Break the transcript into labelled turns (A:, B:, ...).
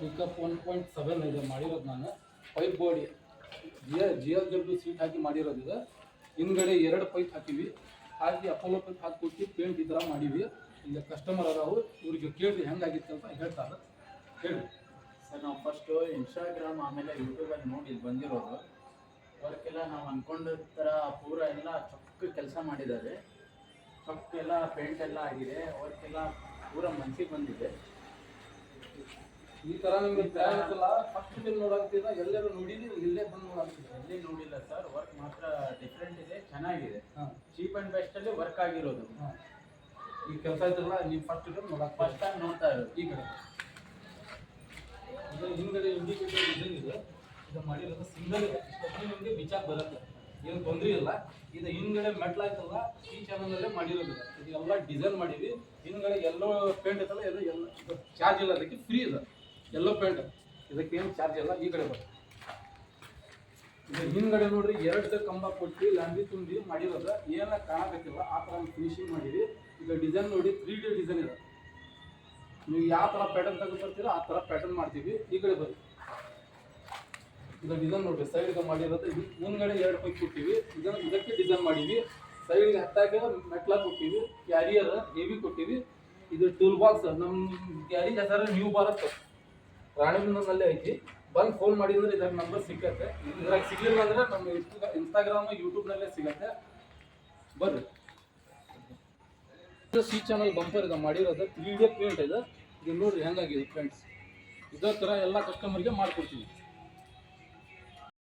A: Pickup 1.7 ಇದೆ ಮಾಡಿರೋದು ನಾನು. ಪೈಪ್ ಬಾಡಿ GLW ಸೀಟ್ ಹಾಕಿ ಮಾಡಿರೋದು ಇದು. ಹಿಂದ್ಗಡೆ 2 ಪೈಪ್ ಹಾಕಿವಿ, ಹಾಕಿ ಅಪೋಲೋ ಪೈಪ್ ಹಾಕಿ ಪೇಂಟ್ ಈ ಥರ ಮಾಡೀವಿ. ಈಗ ಕಸ್ಟಮರ್ ಅದಾವು, ಇವ್ರಿಗೆ ಕೇಳಿ ಹೆಂಗಾಗಿತ್ತು ಅಂತ ಹೇಳ್ತಾರೆ. ಹೇಳಿ
B: ಸರ್. ನಾವು ಫಸ್ಟು ಇನ್ಸ್ಟಾಗ್ರಾಮ್ ಆಮೇಲೆ ಯೂಟ್ಯೂಬಲ್ಲಿ ನೋಡಿ ಇಲ್ಲಿ ಬಂದಿರೋದು. ವರ್ಕ್ ಎಲ್ಲ ನಾವು ಅಂದ್ಕೊಂಡ ಥರ ಪೂರ ಎಲ್ಲ ಚೊಕ್ಕ ಕೆಲಸ ಮಾಡಿದ್ದಾರೆ. ಚೊಕ್ಕೆಲ್ಲ ಪೇಂಟ್ ಎಲ್ಲ ಆಗಿದೆ, ವರ್ಕ್ ಎಲ್ಲ ಪೂರ ಮನ್ಸಿಗೆ ಬಂದಿದೆ.
A: ಈ ಥರ ನಿಮಗೆ ಗೊತ್ತಾಗಲ್ಲ. ಫಸ್ಟ್ ಟೈಮ್ ನೋಡಾಗ್ತಿಲ್ಲ, ಎಲ್ಲರೂ ನೋಡಿದ್ವಿ, ಇಲ್ಲೇ ಬಂದು ನೋಡಾಗ್ತಿದೆ.
B: ಎಲ್ಲಿ ನೋಡಿಲ್ಲ ಸರ್. ವರ್ಕ್ ಮಾತ್ರ ಡಿಫ್ರೆಂಟ್ ಇದೆ, ಚೆನ್ನಾಗಿದೆ. ಚೀಪ್ ಆ್ಯಂಡ್ ಬೆಸ್ಟಲ್ಲಿ ವರ್ಕ್ ಆಗಿರೋದು.
A: ಈ ಕೆಲಸ ಐತಲ್ಲ, ನೀವು ಫಸ್ಟ್ ಟೈಮ್
B: ಫಸ್ಟ್ ಟೈಮ್ ನೋಡ್ತಾ ಇರೋದು.
A: ಈ ಕಡೆ ಇದು ಹಿಂದ್ಗಡೆ ಇಂಡಿಕೇಟರ್ ಡಿಸೈನ್ ಇದೆ. ಇದು ಮಾಡಿರೋದು ಸಿಂಗಲ್ ಇದೆ. ನಿಮಗೆ ಬಿಚಾಕ್ ಬರುತ್ತೆ, ಏನು ತೊಂದರೆ ಇಲ್ಲ. ಇದು ಹಿಂದ್ಗಡೆ ಮೆಟ್ಲಾಯ್ತಲ್ಲ, ಈ ಚಾನಲಲ್ಲೇ ಮಾಡಿರೋದು. ಇದೆಲ್ಲ ಡಿಸೈನ್ ಮಾಡೀವಿ. ಹಿಂದ್ಗಡೆ ಎಲ್ಲೋ ಪೇಂಟ್ ಐತಲ್ಲ, ಎಲ್ಲ ಚಾರ್ಜ್ ಇಲ್ಲ, ಅದಕ್ಕೆ ಫ್ರೀ ಇದೆ. ಎಲ್ಲೋ ಪೇಂಟ್ ಇದಕ್ಕೆ ಏನು ಚಾರ್ಜ್ ಇಲ್ಲ. ಈ ಕಡೆ ಬರುತ್ತೆ. ಇದು ಹಿಂದ್ಗಡೆ ನೋಡ್ರಿ 2 ಕಂಬ ಕೊಟ್ಟು ಲ್ಯಾಂಡಿ ತುಂಬಿ ಮಾಡಿರೋದು. ಏನ ಕಾಣಬೇಕಿಲ್ಲ ಆ ಥರ ಫಿನಿಶಿಂಗ್ ಮಾಡಿವಿ. ಈಗ ಡಿಸೈನ್ ನೋಡಿ 3D ಡಿಸೈನ್ ಇದೆ. ನೀವು ಯಾವ ಥರ ಪ್ಯಾಟರ್ನ್ ತಗೊಂಡ್ಬರ್ತೀರೋ ಆ ಥರ ಪ್ಯಾಟರ್ನ್ ಮಾಡ್ತೀವಿ. ಈ ಕಡೆ ಬರುತ್ತೆ. ಇದು ಡಿಸೈನ್ ನೋಡ್ರಿ, ಸೈಡ್ಗೆ ಮಾಡಿರೋದು. ಇದು ಮುಂದ್ಗಡೆ 2 ಪೈಪ್ ಕೊಟ್ಟಿವಿ. ಇದಕ್ಕೆ ಡಿಸೈನ್ ಮಾಡೀವಿ. ಸೈಡ್ಗೆ ಹತ್ತಾಗ ಮೆಟ್ಲ ಕೊಟ್ಟಿವಿ. ಕ್ಯಾರಿಯರ್ ಹೆವಿ ಕೊಟ್ಟಿವಿ. ಇದು ಟೂಲ್ ಬಾಕ್ಸ್. ನಮ್ಮ ಗ್ಯಾರೇಜ್ ಹೆಸರು ನ್ಯೂ ಭಾರತ್ ರಾಣಿಬೆನ್ನೂರಿನಲ್ಲೇ ಐತಿ. ಬಂದು ಫೋನ್ ಮಾಡಿದ್ರೆ ಇದ್ರ ನಂಬರ್ ಸಿಕ್ಕತ್ತೆ. ಇದ್ರಾಗ ಸಿಗಲಿಲ್ಲ ಅಂದ್ರೆ ನಮ್ಮ ಇನ್ಸ್ಟಾಗ್ರಾಮ್ ಯೂಟ್ಯೂಬ್ನಲ್ಲೇ ಸಿಗತ್ತೆ. ಬರ್ರಿ. ಸಿ ಚಾನಲ್ ಬಂಪರ್ ಇದೆ ಮಾಡಿರೋದು. 3D ಪೇಂಟ್ ಇದೆ. ಇದು ನೋಡ್ರಿ ಹೆಂಗಾಗಿದೆ ಫ್ರೆಂಡ್ಸ್. ಇದೇ ಥರ ಎಲ್ಲ ಕಸ್ಟಮರ್ಗೆ ಮಾಡಿಕೊಡ್ತೀವಿ.